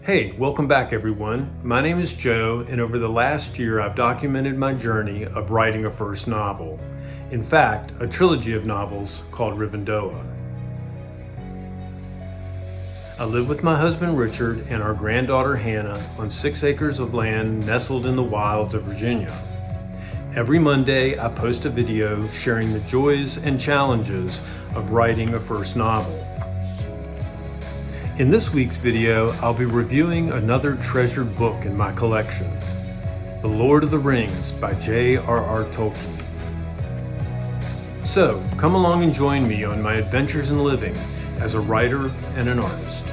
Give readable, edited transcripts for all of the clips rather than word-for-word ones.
Hey, welcome back everyone. My name is Joe, and over the last year I've documented my journey of writing a first novel. In fact, a trilogy of novels called Rivendoah. I live with my husband Richard and our granddaughter Hannah on 6 acres of land nestled in the wilds of Virginia. Every Monday I post a video sharing the joys and challenges of writing a first novel. In this week's video, I'll be reviewing another treasured book in my collection, The Lord of the Rings by J.R.R Tolkien. So, come along and join me on my adventures in living as a writer and an artist.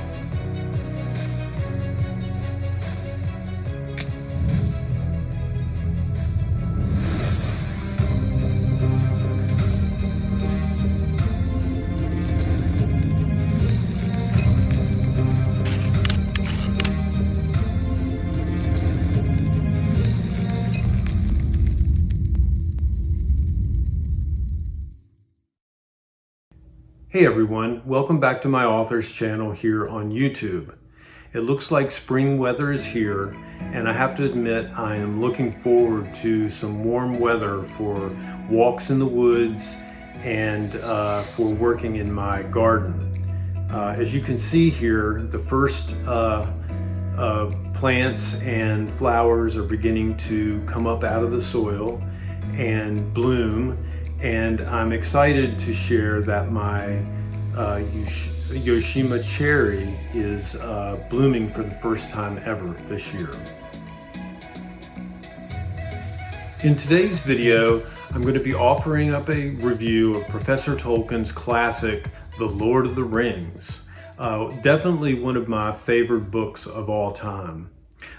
Hey everyone, welcome back to my author's channel here on YouTube. It looks like spring weather is here, and I have to admit I am looking forward to some warm weather for walks in the woods and for working in my garden. As you can see here, the first plants and flowers are beginning to come up out of the soil and bloom. And I'm excited to share that my Yoshima cherry is blooming for the first time ever this year. In today's video, I'm going to be offering up a review of Professor Tolkien's classic, The Lord of the Rings. Definitely one of my favorite books of all time.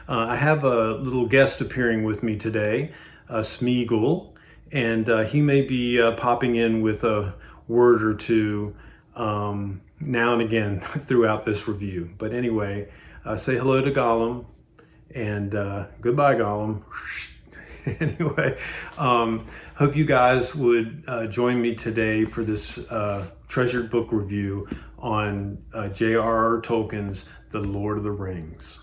I have a little guest appearing with me today, Smeagol. And he may be popping in with a word or two now and again throughout this review. But anyway, say hello to Gollum and goodbye, Gollum. Anyway, hope you guys would join me today for this treasured book review on J.R.R Tolkien's The Lord of the Rings.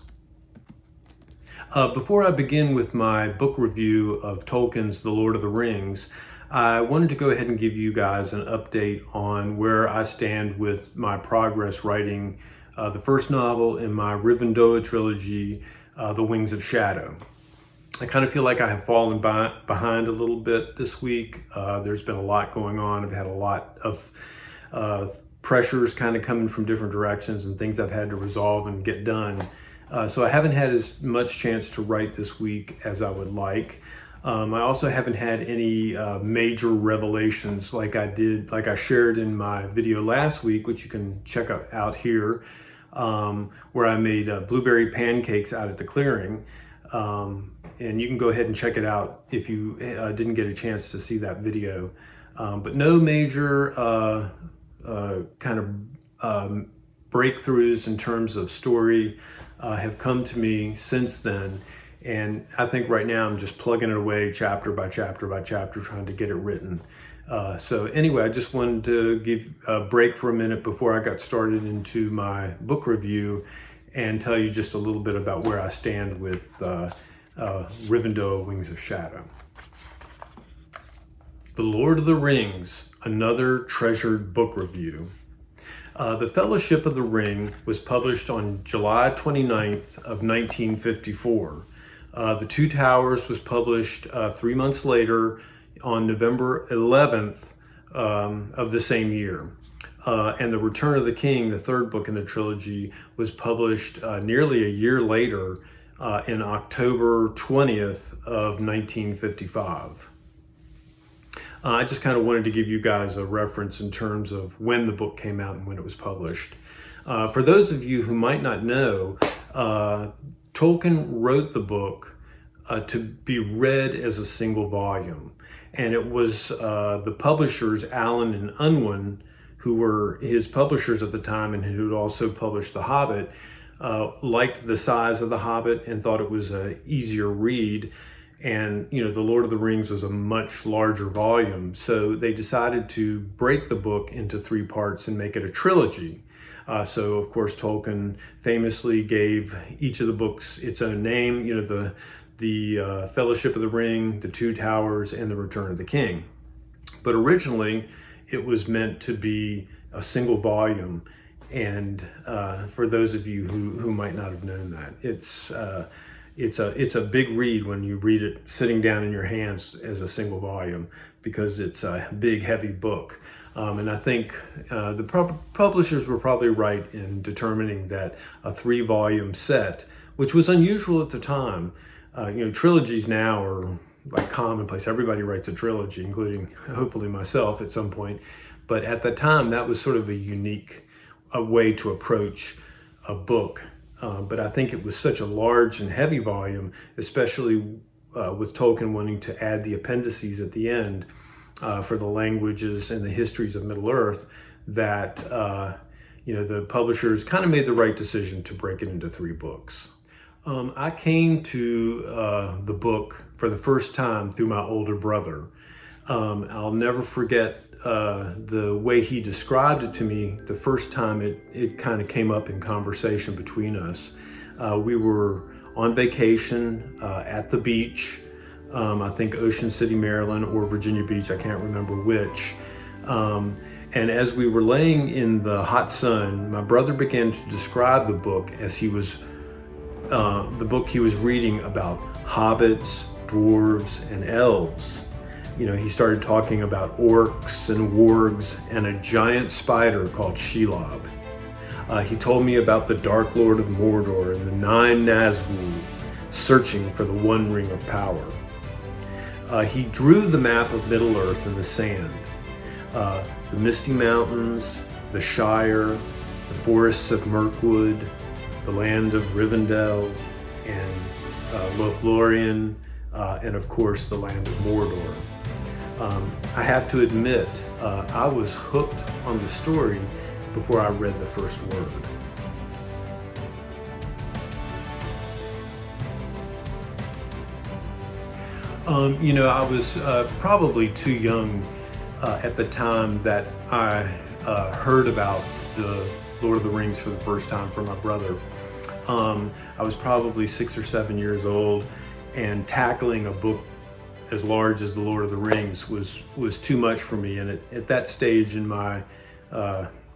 Before I begin with my book review of Tolkien's The Lord of the Rings, I wanted to go ahead and give you guys an update on where I stand with my progress writing the first novel in my Rivendoah trilogy, The Wings of Shadow. I kind of feel like I have fallen behind a little bit this week. There's been a lot going on. I've had a lot of pressures kind of coming from different directions and things I've had to resolve and get done. So I haven't had as much chance to write this week as I would like. I also haven't had any major revelations like I shared in my video last week, which you can check out here, where I made blueberry pancakes out at the clearing. And you can go ahead and check it out if you didn't get a chance to see that video. But no major kind of breakthroughs in terms of story have come to me since then, and I think right now I'm just plugging it away chapter by chapter by chapter, trying to get it written. So anyway, I just wanted to give a break for a minute before I got started into my book review and tell you just a little bit about where I stand with Rivendoah Wings of Shadow. The Lord of the Rings, another treasured book review. The Fellowship of the Ring was published on July 29th of 1954. The Two Towers was published 3 months later on November 11th of the same year. And The Return of the King, the third book in the trilogy, was published nearly a year later in October 20th of 1955. I just kind of wanted to give you guys a reference in terms of when the book came out and when it was published. For those of you who might not know, Tolkien wrote the book to be read as a single volume. And it was the publishers, Allen and Unwin, who were his publishers at the time and who had also published The Hobbit, liked the size of The Hobbit and thought it was an easier read. And, The Lord of the Rings was a much larger volume. So they decided to break the book into 3 parts and make it a trilogy. So, of course, Tolkien famously gave each of the books its own name, the Fellowship of the Ring, the Two Towers, and the Return of the King. But originally, it was meant to be a single volume. And for those of you who might not have known that, it's a big read when you read it sitting down in your hands as a single volume, because it's a big, heavy book. And I think the publishers were probably right in determining that a 3-volume set, which was unusual at the time. Trilogies now are like commonplace. Everybody writes a trilogy, including hopefully myself at some point. But at the time, that was sort of a unique way to approach a book. But I think it was such a large and heavy volume, especially with Tolkien wanting to add the appendices at the end for the languages and the histories of Middle-earth, that the publishers kind of made the right decision to break it into 3 books. I came to the book for the first time through my older brother. I'll never forget the way he described it to me the first time it kind of came up in conversation between us. We were on vacation at the beach, I think Ocean City, Maryland, or Virginia Beach, I can't remember which. And as we were laying in the hot sun, my brother began to describe the book as the book he was reading about hobbits, dwarves, and elves. He started talking about orcs and wargs and a giant spider called Shelob. He told me about the Dark Lord of Mordor and the 9 Nazgul searching for the One Ring of Power. He drew the map of Middle-earth in the sand. The Misty Mountains, the Shire, the forests of Mirkwood, the land of Rivendoah and Lothlorien, and of course the land of Mordor. I have to admit, I was hooked on the story before I read the first word. I was probably too young at the time that I heard about the Lord of the Rings for the first time from my brother. I was probably 6 or 7 years old, and tackling a book as large as the Lord of the Rings was too much for me. And at that stage in my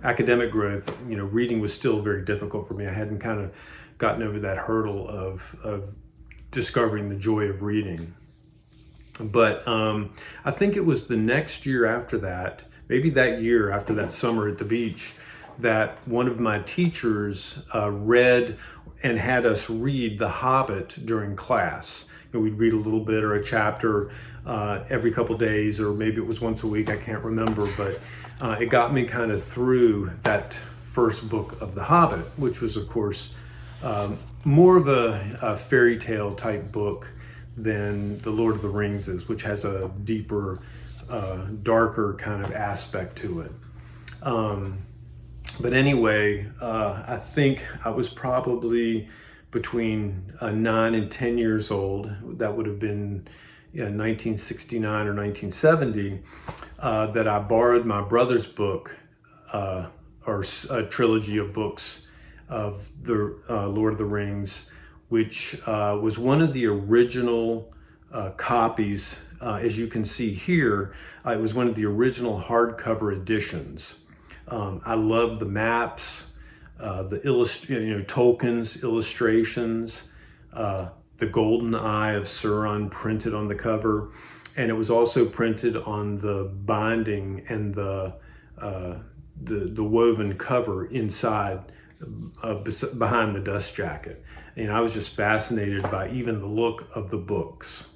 academic growth, reading was still very difficult for me. I hadn't kind of gotten over that hurdle of discovering the joy of reading. But I think it was the next year after that, maybe that year after that summer at the beach, that one of my teachers read and had us read The Hobbit during class. We'd read a little bit or a chapter every couple days, or maybe it was once a week, I can't remember, but it got me kind of through that first book of The Hobbit, which was, of course, more of a fairy tale type book than The Lord of the Rings is, which has a deeper, darker kind of aspect to it. But anyway, I think I was probably between 9 and 10 years old. That would have been 1969 or 1970, that I borrowed my brother's book, or a trilogy of books of the Lord of the Rings, which was one of the original copies. As you can see here, it was one of the original hardcover editions. I love the maps, Tolkien's illustrations, the golden eye of Sauron printed on the cover, and it was also printed on the binding and the woven cover inside, behind the dust jacket. And I was just fascinated by even the look of the books.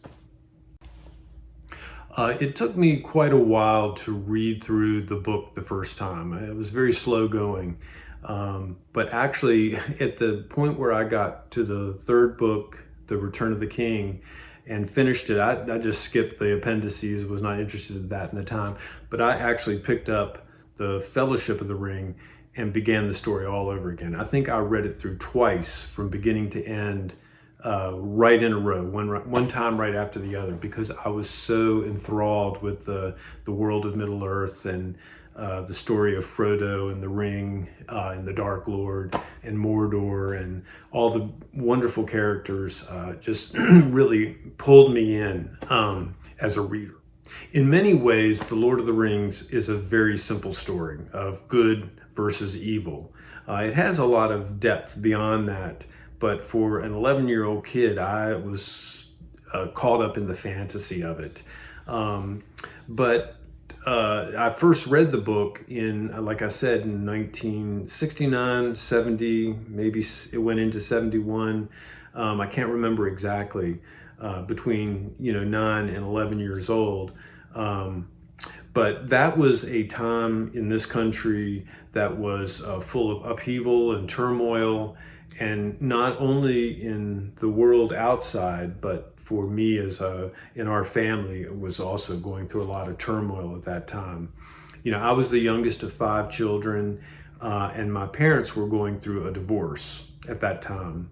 It took me quite a while to read through the book the first time. It was very slow going. But actually, at the point where I got to the third book, The Return of the King, and finished it, I just skipped the appendices, was not interested in that in the time. But I actually picked up the Fellowship of the Ring and began the story all over again. I think I read it through twice from beginning to end right in a row, one time right after the other, because I was so enthralled with the world of Middle Earth and the story of Frodo and the Ring and the Dark Lord and Mordor and all the wonderful characters just really pulled me in as a reader. In many ways, The Lord of the Rings is a very simple story of good versus evil. It has a lot of depth beyond that, but for an 11-year-old kid, I was caught up in the fantasy of it. But I first read the book in, like I said, in 1969, 70, maybe it went into 71. I can't remember exactly, between 9 and 11 years old. But that was a time in this country that was full of upheaval and turmoil, and not only in the world outside, but for me in our family, it was also going through a lot of turmoil at that time. I was the youngest of 5 children, and my parents were going through a divorce at that time.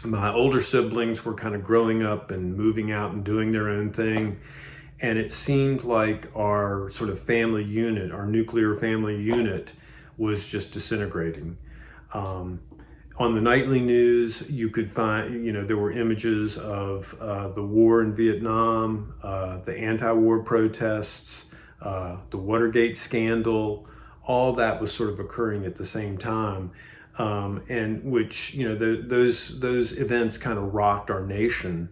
My older siblings were kind of growing up and moving out and doing their own thing. And it seemed like our sort of family unit, our nuclear family unit, was just disintegrating. On the nightly news, you could find, there were images of the war in Vietnam, the anti-war protests, the Watergate scandal. All that was sort of occurring at the same time, and which, those events kind of rocked our nation,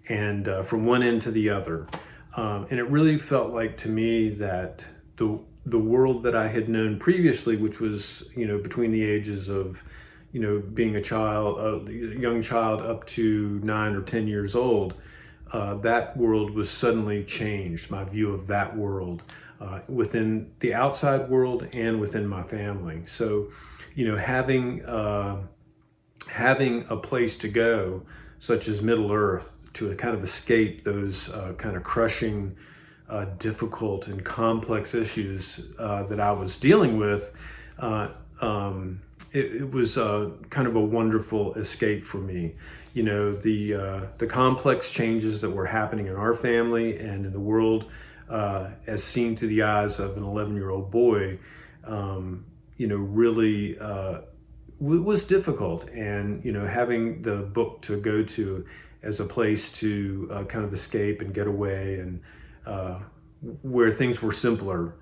and from one end to the other. And it really felt like to me that the world that I had known previously, which was, between the ages of, being a young child up to 9 or 10 years old, that world was suddenly changed. My view of that world, within the outside world and within my family. So, having a place to go, such as Middle Earth, to kind of escape those kind of crushing, difficult and complex issues that I was dealing with, it was kind of a wonderful escape for me. The complex changes that were happening in our family and in the world, as seen through the eyes of an 11-year-old boy, really was difficult. And having the book to go to as a place to kind of escape and get away, and where things were simpler,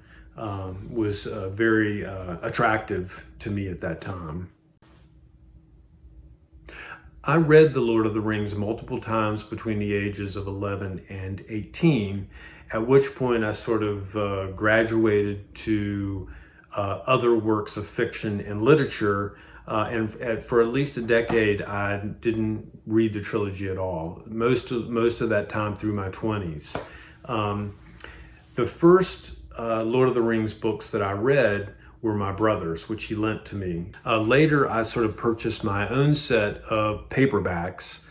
was very attractive to me at that time. I read The Lord of the Rings multiple times between the ages of 11 and 18, at which point I sort of graduated to other works of fiction and literature. For at least a decade, I didn't read the trilogy at all. Most of that time through my 20s. The first Lord of the Rings books that I read were my brother's, which he lent to me. Later, I sort of purchased my own set of paperbacks,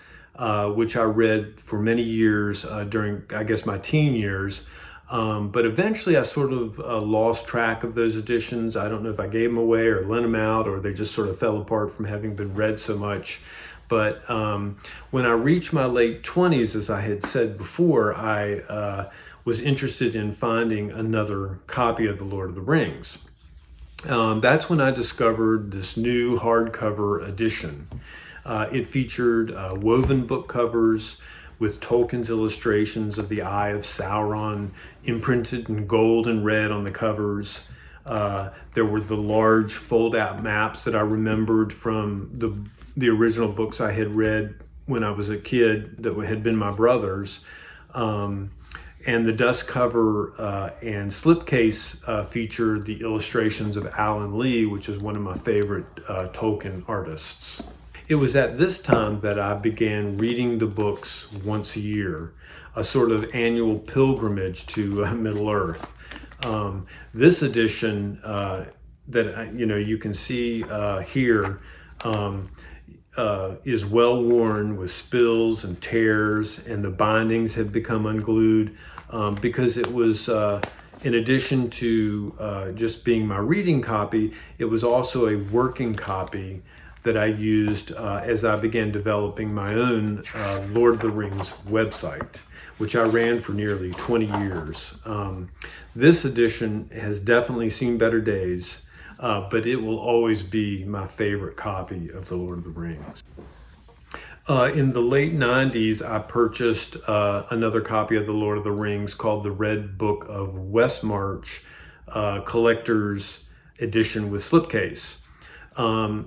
which I read for many years during, I guess, my teen years. But eventually I sort of lost track of those editions. I don't know if I gave them away or lent them out, or they just sort of fell apart from having been read so much. But when I reached my late 20s, as I had said before, I was interested in finding another copy of The Lord of the Rings. That's when I discovered this new hardcover edition. It featured woven book covers with Tolkien's illustrations of the Eye of Sauron imprinted in gold and red on the covers. There were the large fold-out maps that I remembered from the original books I had read when I was a kid that had been my brother's. And the dust cover and slipcase featured the illustrations of Alan Lee, which is one of my favorite Tolkien artists. It was at this time that I began reading the books once a year, a sort of annual pilgrimage to Middle Earth. This edition that you can see here is well worn with spills and tears, and the bindings have become unglued because it was, in addition to just being my reading copy, it was also a working copy that I used as I began developing my own Lord of the Rings website, which I ran for nearly 20 years. This edition has definitely seen better days, but it will always be my favorite copy of the Lord of the Rings. In the late 90s, I purchased another copy of the Lord of the Rings called the Red Book of Westmarch Collector's Edition with slipcase.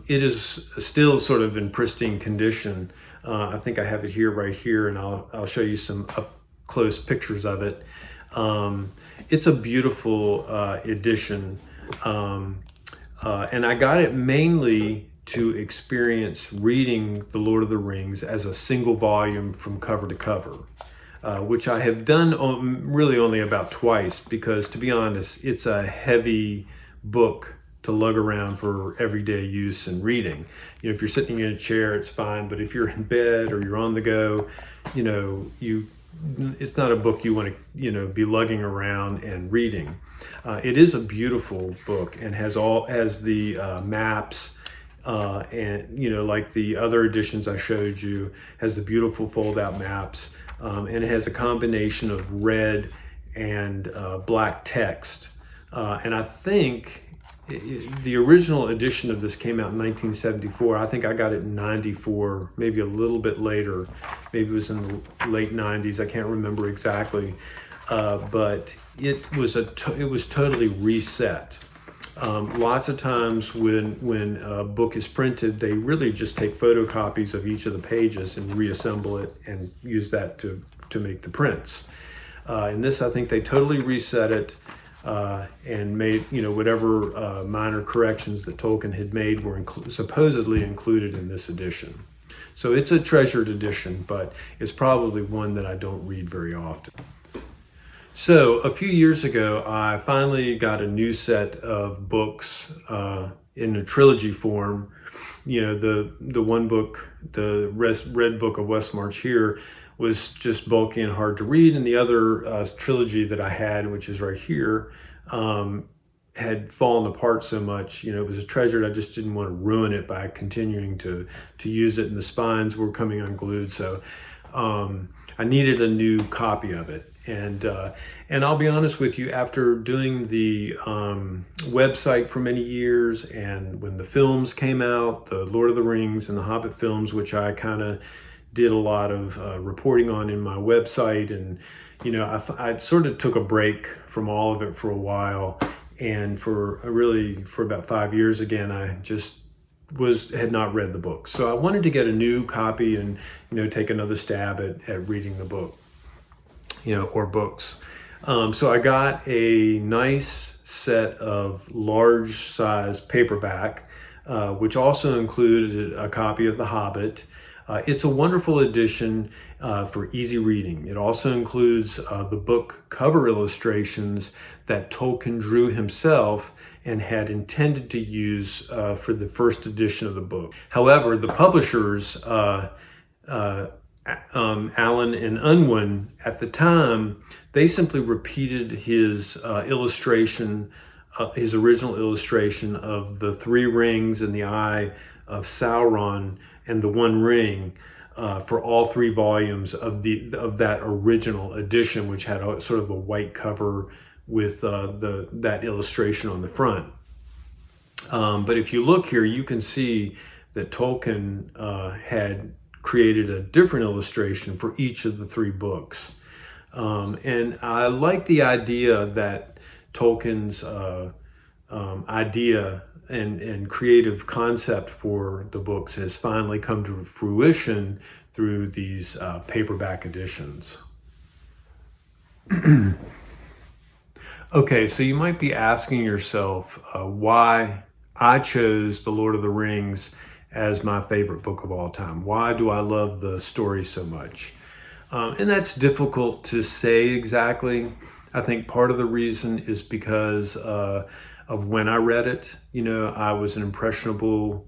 It is still sort of in pristine condition. I think I have it here, right here, and I'll show you some up close pictures of it. It's a beautiful edition, and I got it mainly to experience reading The Lord of the Rings as a single volume from cover to cover, which I have done really only about twice, because to be honest, it's a heavy book to lug around for everyday use and reading. You know, if you're sitting in a chair, it's fine, but if you're in bed or you're on the go, you know, it's not a book you want to, you know, be lugging around and reading. It is a beautiful book and has the maps, and, you know, like the other editions I showed you, has the beautiful fold-out maps, and it has a combination of red and black text. And I think the original edition of this came out in 1974. I think I got it in 94, maybe a little bit later. Maybe it was in the late 90s. I can't remember exactly. But it was totally reset. Lots of times when a book is printed, they really just take photocopies of each of the pages and reassemble it and use that to make the prints. In this, I think they totally reset it and made, you know, whatever minor corrections that Tolkien had made were supposedly included in this edition. So it's a treasured edition, but it's probably one that I don't read very often. So a few years ago, I finally got a new set of books in a trilogy form. You know, the one book, the Red Book of Westmarch here, was just bulky and hard to read, and the other trilogy that I had, which is right here, had fallen apart so much. You know, it was treasured. I just didn't want to ruin it by continuing to use it, and the spines were coming unglued. So I needed a new copy of it. And I'll be honest with you, after doing the website for many years, and when the films came out, the Lord of the Rings and the Hobbit films, which I kind of did a lot of reporting on in my website, and you know, I sort of took a break from all of it for a while, and for about 5 years again, I just had not read the book. So I wanted to get a new copy and, you know, take another stab at reading the book, you know, or books. So I got a nice set of large size paperback, which also included a copy of The Hobbit. It's a wonderful edition for easy reading. It also includes the book cover illustrations that Tolkien drew himself and had intended to use for the first edition of the book. However, the publishers, Allen and Unwin, at the time, they simply repeated his illustration, his original illustration of the three rings in the eye of Sauron and the One Ring for all three volumes of that original edition, which had sort of a white cover with that illustration on the front. But if you look here, you can see that Tolkien had created a different illustration for each of the three books. And I like the idea that Tolkien's idea and creative concept for the books has finally come to fruition through these paperback editions. Okay, so you might be asking yourself why I chose The Lord of the Rings as my favorite book of all time. Why do I love the story so much? And that's difficult to say exactly. I think part of the reason is because of when I read it. You know, I was an impressionable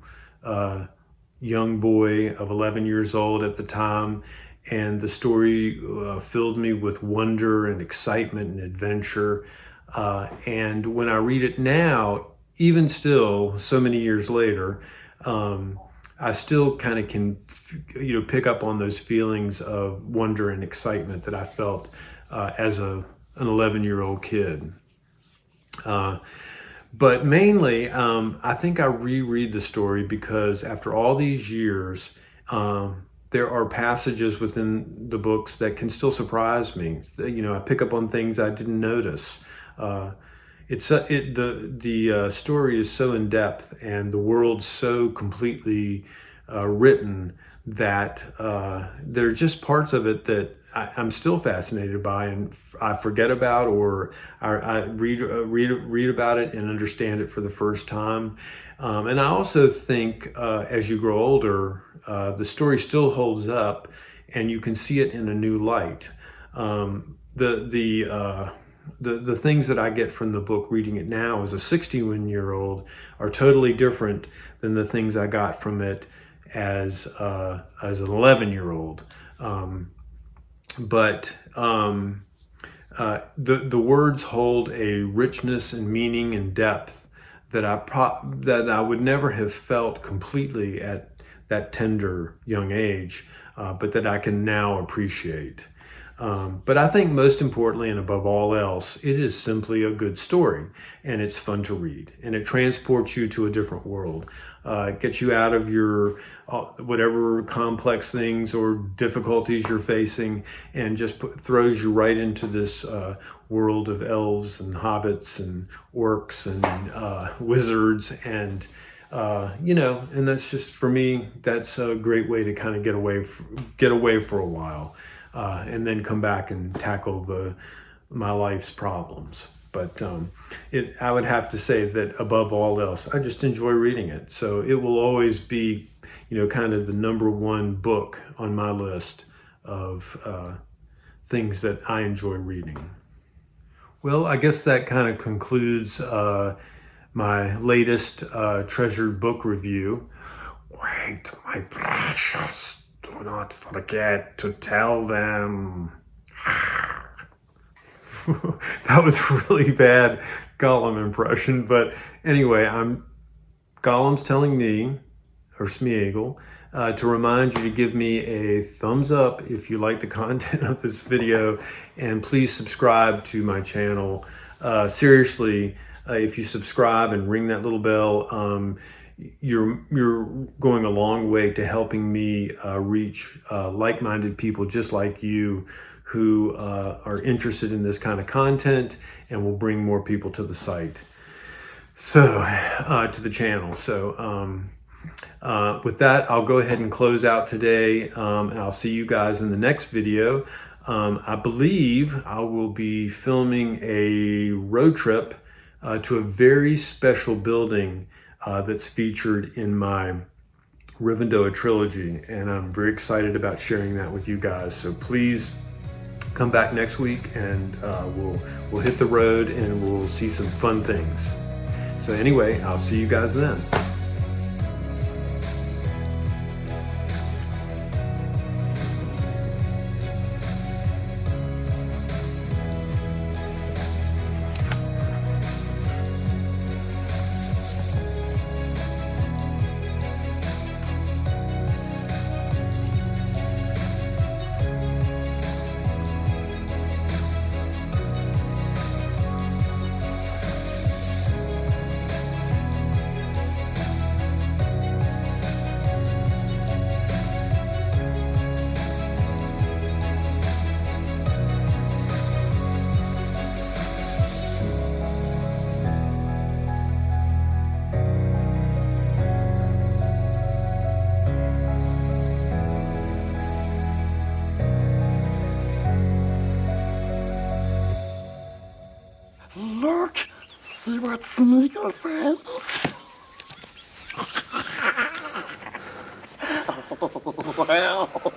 young boy of 11 years old at the time, and the story filled me with wonder and excitement and adventure. And when I read it now, even still, so many years later, I still kind of can, pick up on those feelings of wonder and excitement that I felt as an 11-year-old kid. But mainly, I think I reread the story because after all these years, there are passages within the books that can still surprise me. I pick up on things I didn't notice. The story is so in depth and the world so completely written that there are just parts of it that I'm still fascinated by, and I forget about, or I read about it and understand it for the first time. And I also think as you grow older, the story still holds up, and you can see it in a new light. The things that I get from the book reading it now as a 61-year-old are totally different than the things I got from it as an 11-year-old. The words hold a richness and meaning and depth that I would never have felt completely at that tender young age, but that I can now appreciate. But I think most importantly and above all else, it is simply a good story, and it's fun to read, and it transports you to a different world. It gets you out of your whatever complex things or difficulties you're facing, and just throws you right into this world of elves and hobbits and orcs and wizards, and and that's just, for me, that's a great way to kind of get away for a while. And then come back and tackle my life's problems. But I would have to say that above all else, I just enjoy reading it. So it will always be, kind of the number one book on my list of things that I enjoy reading. Well, I guess that kind of concludes my latest treasured book review. Wait, my precious. Do not forget to tell them. That was a really bad Gollum impression, but anyway, Gollum's telling me, or Smeagol, to remind you to give me a thumbs up if you like the content of this video, and please subscribe to my channel. Seriously, if you subscribe and ring that little bell, you're going a long way to helping me reach like-minded people just like you who are interested in this kind of content and will bring more people to the site, to the channel. So with that, I'll go ahead and close out today, and I'll see you guys in the next video. I believe I will be filming a road trip to a very special building that's featured in my Rivendoah trilogy, and I'm very excited about sharing that with you guys. So please come back next week, and we'll hit the road and we'll see some fun things. So anyway, I'll see you guys then. Look! See what Smeagol friends? Oh, well.